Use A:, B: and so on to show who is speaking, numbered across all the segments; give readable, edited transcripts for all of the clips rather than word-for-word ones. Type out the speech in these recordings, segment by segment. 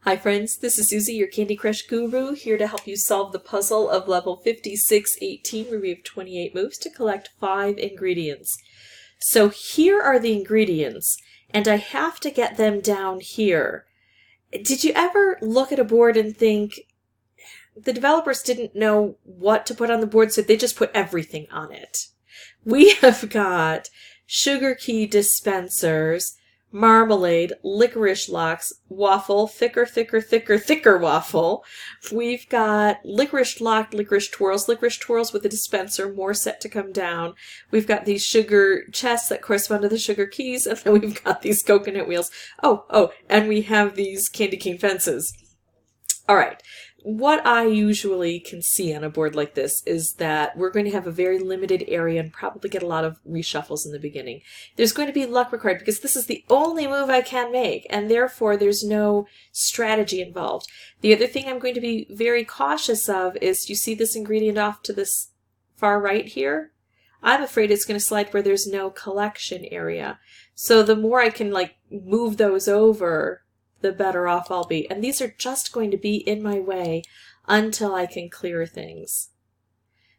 A: Hi friends, this is Susie, your Candy Crush guru, here to help you solve the puzzle of level 5618 where we have 28 moves to collect 5 ingredients. So here are the ingredients, and I have to get them down here. Did you ever look at a board and think, the developers didn't know what to put on the board, so they just put everything on it? We have got sugar key dispensers, marmalade, licorice locks, waffle, thicker waffle. We've got licorice lock, licorice twirls with a dispenser, more set to come down. We've got these sugar chests that correspond to the sugar keys, and then we've got these coconut wheels. And we have these candy cane fences. All right. What I usually can see on a board like this is that we're going to have a very limited area and probably get a lot of reshuffles in the beginning. There's going to be luck required because this is the only move I can make, and therefore there's no strategy involved. The other thing I'm going to be very cautious of is, you see this ingredient off to this far right here? I'm afraid it's going to slide where there's no collection area. So the more I can move those over, the better off I'll be. And these are just going to be in my way until I can clear things.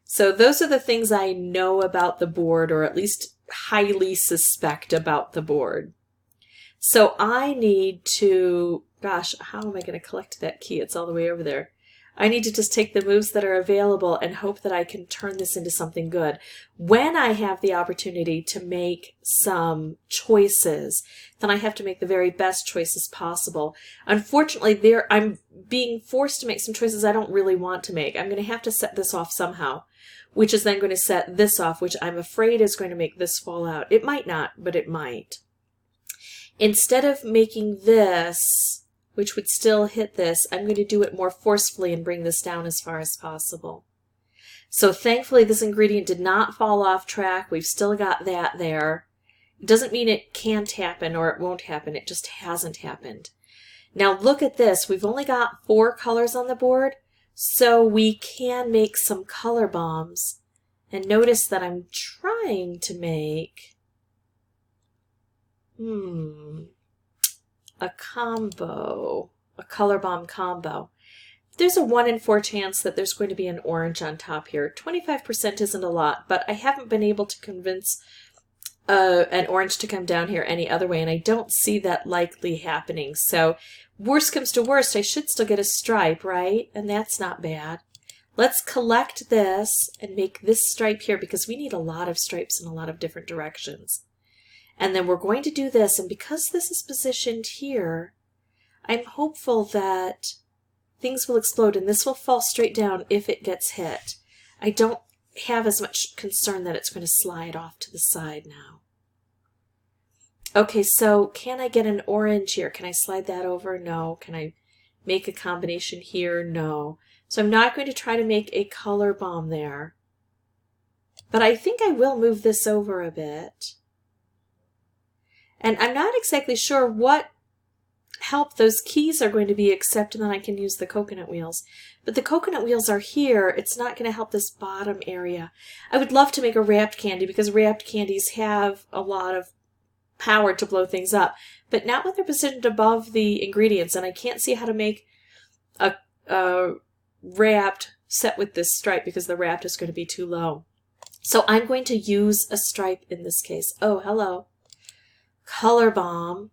A: So those are the things I know about the board, or at least highly suspect about the board. So I need to, gosh, how am I going to collect that key? It's all the way over there. I need to just take the moves that are available and hope that I can turn this into something good. When I have the opportunity to make some choices, then I have to make the very best choices possible. Unfortunately, I'm being forced to make some choices I don't really want to make. I'm going to have to set this off somehow, which is then going to set this off, which I'm afraid is going to make this fall out. It might not, but it might. Instead of making this, which would still hit this, I'm going to do it more forcefully and bring this down as far as possible. So thankfully this ingredient did not fall off track. We've still got that there. It doesn't mean it can't happen or it won't happen. It just hasn't happened. Now look at this. We've only got 4 colors on the board, so we can make some color bombs. And notice that I'm trying to make a combo, a color bomb combo. There's a 1 in 4 chance that there's going to be an orange on top here. 25% isn't a lot, but I haven't been able to convince an orange to come down here any other way, and I don't see that likely happening. So worst comes to worst, I should still get a stripe, right? And that's not bad. Let's collect this and make this stripe here, because we need a lot of stripes in a lot of different directions. And then we're going to do this, and because this is positioned here, I'm hopeful that things will explode and this will fall straight down if it gets hit. I don't have as much concern that it's going to slide off to the side now. Okay, so can I get an orange here? Can I slide that over? No. Can I make a combination here? No. So I'm not going to try to make a color bomb there. But I think I will move this over a bit. And I'm not exactly sure what help those keys are going to be, except then I can use the coconut wheels. But the coconut wheels are here. It's not going to help this bottom area. I would love to make a wrapped candy, because wrapped candies have a lot of power to blow things up. But not when they're positioned above the ingredients, and I can't see how to make a wrapped set with this stripe, because the wrapped is going to be too low. So I'm going to use a stripe in this case. Oh, hello. Color bomb.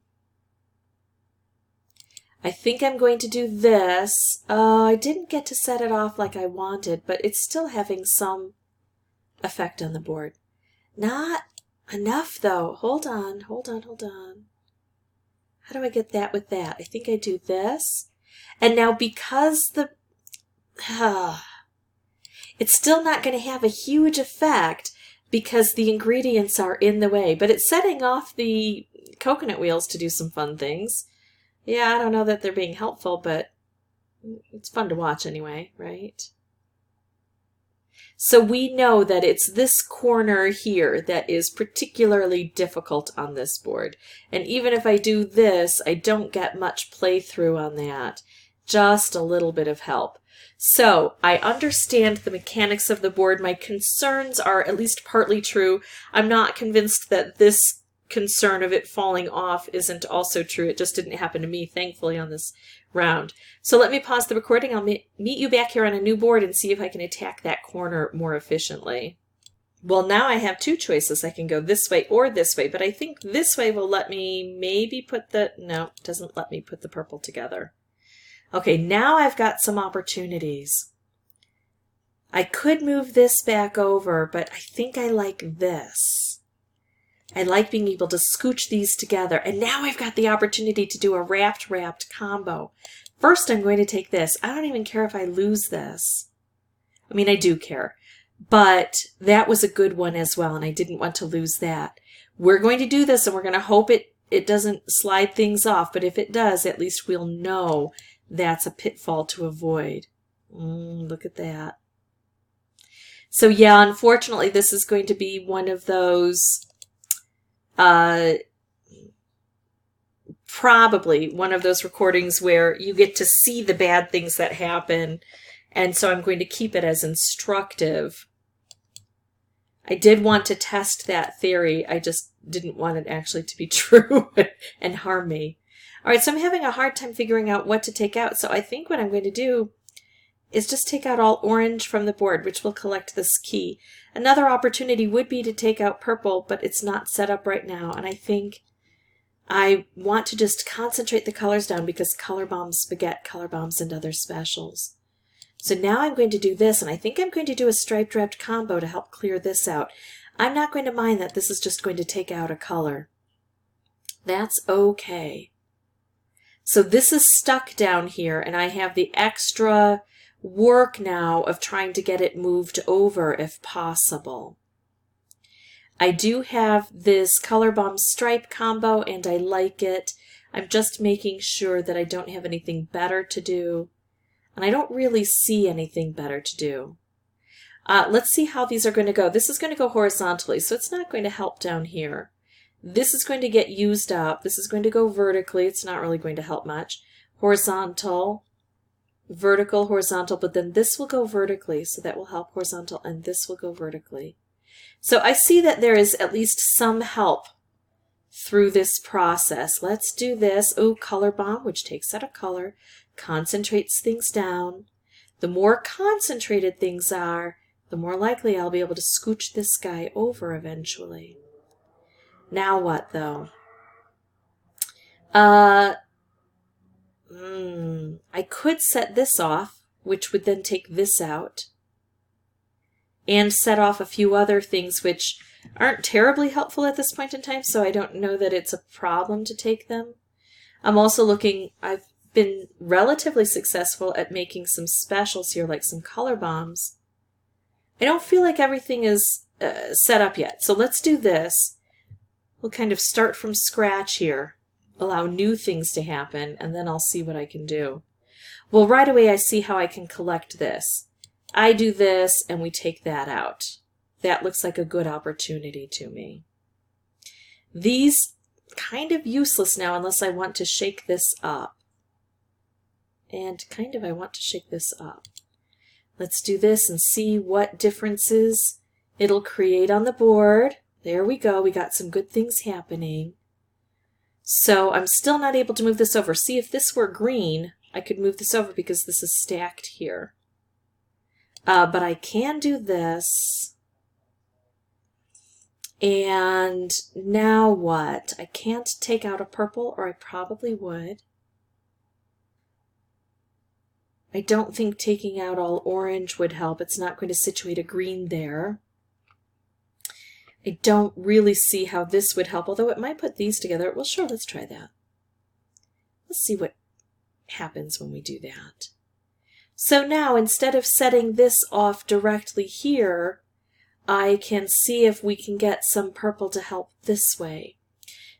A: I think I'm going to do this. I didn't get to set it off like I wanted, but it's still having some effect on the board. Not enough though. Hold on. How do I get that with that? I think I do this. And now because it's still not going to have a huge effect, because the ingredients are in the way, but it's setting off the coconut wheels to do some fun things. Yeah, I don't know that they're being helpful, but it's fun to watch anyway, right? So we know that it's this corner here that is particularly difficult on this board. And even if I do this, I don't get much playthrough on that. Just a little bit of help. So I understand the mechanics of the board. My concerns are at least partly true. I'm not convinced that this concern of it falling off isn't also true. It just didn't happen to me, thankfully, on this round. So let me pause the recording. I'll meet you back here on a new board and see if I can attack that corner more efficiently. Well, now I have two choices. I can go this way or this way, but I think this way will let me maybe put the, no, it doesn't let me put the purple together. Okay, now I've got some opportunities. I could move this back over, but I think I like this. I like being able to scooch these together. And now I've got the opportunity to do a wrapped combo. First, I'm going to take this. I don't even care if I lose this. I mean, I do care. But that was a good one as well, and I didn't want to lose that. We're going to do this, and we're going to hope it doesn't slide things off. But if it does, at least we'll know that's a pitfall to avoid. Look at that. So yeah, unfortunately, this is going to be one of those... probably one of those recordings where you get to see the bad things that happen, and so I'm going to keep it as instructive. I did want to test that theory. I just didn't want it actually to be true and harm me. All right, so I'm having a hard time figuring out what to take out, so I think what I'm going to do is just take out all orange from the board, which will collect this key. Another opportunity would be to take out purple, but it's not set up right now, and I think I want to just concentrate the colors down because color bombs beget color bombs and other specials. So now I'm going to do this, and I think I'm going to do a striped wrapped combo to help clear this out. I'm not going to mind that this is just going to take out a color. That's okay. So this is stuck down here, and I have the extra work now of trying to get it moved over if possible. I do have this color bomb stripe combo, and I like it. I'm just making sure that I don't have anything better to do, and I don't really see anything better to do. Let's see how these are going to go. This is going to go horizontally, so it's not going to help down here. This is going to get used up. This is going to go vertically. It's not really going to help much. Horizontal, vertical, horizontal, but then this will go vertically, so that will help horizontal, and this will go vertically. So I see that there is at least some help through this process. Let's do this. Oh, color bomb, which takes out a color, concentrates things down. The more concentrated things are, the more likely I'll be able to scooch this guy over eventually. Now what, though? I could set this off, which would then take this out, and set off a few other things which aren't terribly helpful at this point in time, so I don't know that it's a problem to take them. I'm also looking, I've been relatively successful at making some specials here, like some color bombs. I don't feel like everything is set up yet, so let's do this. We'll kind of start from scratch here, allow new things to happen, and then I'll see what I can do. Well, right away I see how I can collect this. I do this, and we take that out. That looks like a good opportunity to me. These kind of useless now unless I want to shake this up. And kind of I want to shake this up. Let's do this and see what differences it'll create on the board. There we go. We got some good things happening. So I'm still not able to move this over. See, if this were green, I could move this over because this is stacked here. But I can do this. And now what? I can't take out a purple, or I probably would. I don't think taking out all orange would help. It's not going to situate a green there. I don't really see how this would help, although it might put these together. Well, sure, let's try that. Let's see what happens when we do that. So now, instead of setting this off directly here, I can see if we can get some purple to help this way.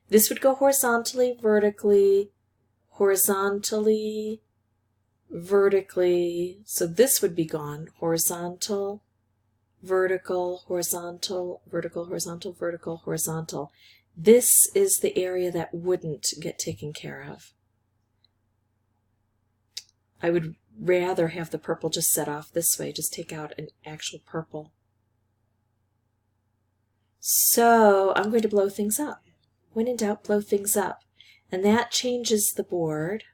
A: This would go horizontally, vertically, horizontally, vertically. So this would be gone. Horizontal, vertical, horizontal, vertical, horizontal, vertical, horizontal. This is the area that wouldn't get taken care of. I would rather have the purple just set off this way, just take out an actual purple. So I'm going to blow things up. When in doubt, blow things up. And that changes the board.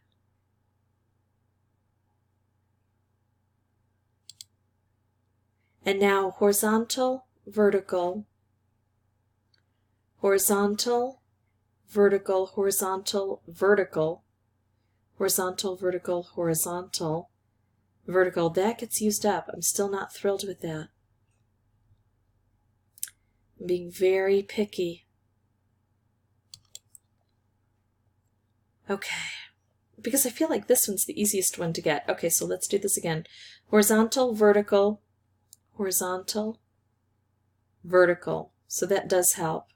A: And now horizontal, vertical, horizontal, vertical, horizontal, vertical, horizontal, vertical, horizontal, vertical. That gets used up. I'm still not thrilled with that. I'm being very picky. Okay. Because I feel like this one's the easiest one to get. Okay, so let's do this again. Horizontal, vertical, horizontal, vertical. So that does help.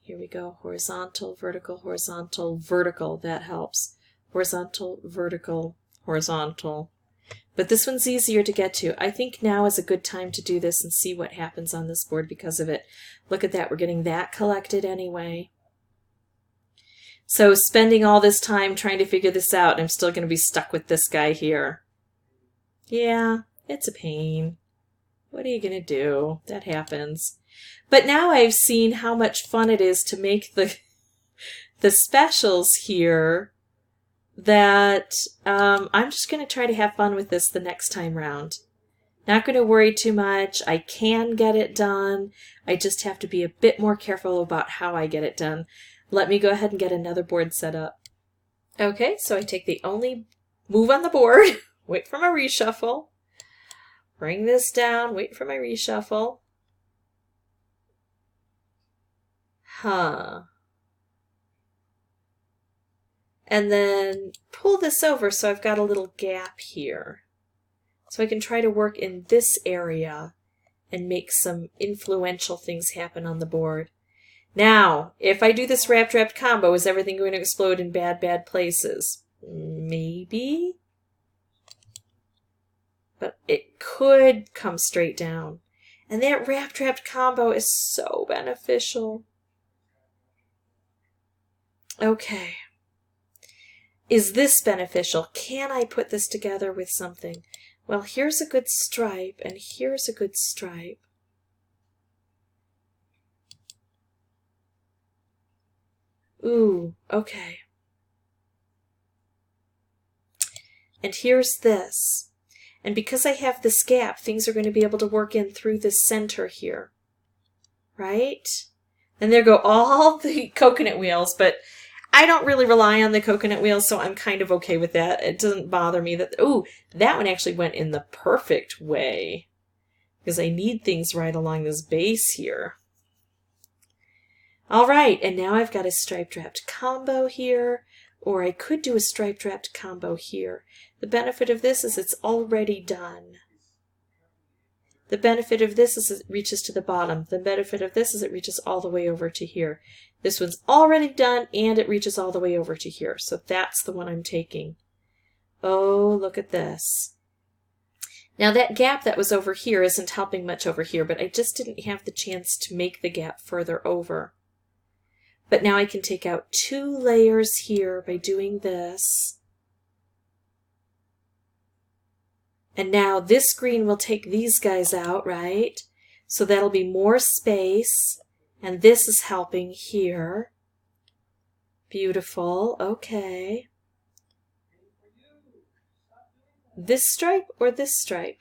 A: Here we go. Horizontal, vertical, horizontal, vertical. That helps. Horizontal, vertical, horizontal. But this one's easier to get to. I think now is a good time to do this and see what happens on this board because of it. Look at that. We're getting that collected anyway. So spending all this time trying to figure this out, I'm still going to be stuck with this guy here. Yeah, it's a pain. What are you going to do? That happens. But now I've seen how much fun it is to make the specials here that I'm just going to try to have fun with this the next time round. Not going to worry too much. I can get it done. I just have to be a bit more careful about how I get it done. Let me go ahead and get another board set up. Okay, so I take the only move on the board, wait for my reshuffle, bring this down, wait for my reshuffle. And then pull this over so I've got a little gap here. So I can try to work in this area and make some influential things happen on the board. Now, if I do this wrapped combo, is everything going to explode in bad places? Maybe. But it could come straight down. And that wrapped combo is so beneficial. Okay. Is this beneficial? Can I put this together with something? Well, here's a good stripe, and here's a good stripe. Ooh, okay. And here's this. And because I have this gap, things are going to be able to work in through this center here. Right? And there go all the coconut wheels, but I don't really rely on the coconut wheels, so I'm kind of okay with that. It doesn't bother me that, ooh, that one actually went in the perfect way. Because I need things right along this base here. All right, and now I've got a striped wrapped combo here, or I could do a striped wrapped combo here. The benefit of this is it's already done. The benefit of this is it reaches to the bottom. The benefit of this is it reaches all the way over to here. This one's already done, and it reaches all the way over to here. So that's the one I'm taking. Oh, look at this. Now that gap that was over here isn't helping much over here, but I just didn't have the chance to make the gap further over. But now I can take out 2 layers here by doing this. And now this green will take these guys out, right? So that'll be more space. And this is helping here. Beautiful. Okay. This stripe or this stripe?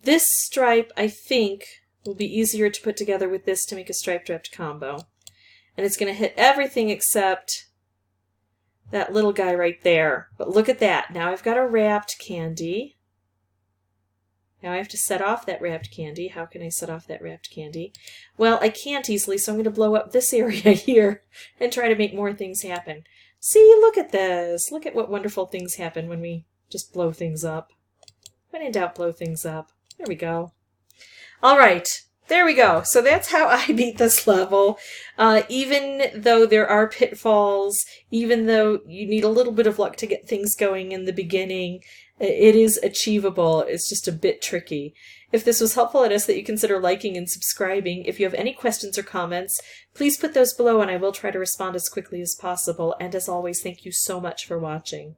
A: This stripe, I think, will be easier to put together with this to make a striped wrapped combo. And it's going to hit everything except that little guy right there. But look at that. Now I've got a wrapped candy. Now I have to set off that wrapped candy. How can I set off that wrapped candy? Well, I can't easily, so I'm going to blow up this area here and try to make more things happen. See, look at this. Look at what wonderful things happen when we just blow things up. When in doubt, blow things up. There we go. All right. There we go. So that's how I beat this level. Even though there are pitfalls, even though you need a little bit of luck to get things going in the beginning, it is achievable. It's just a bit tricky. If this was helpful, I'd ask that you consider liking and subscribing. If you have any questions or comments, please put those below and I will try to respond as quickly as possible. And as always, thank you so much for watching.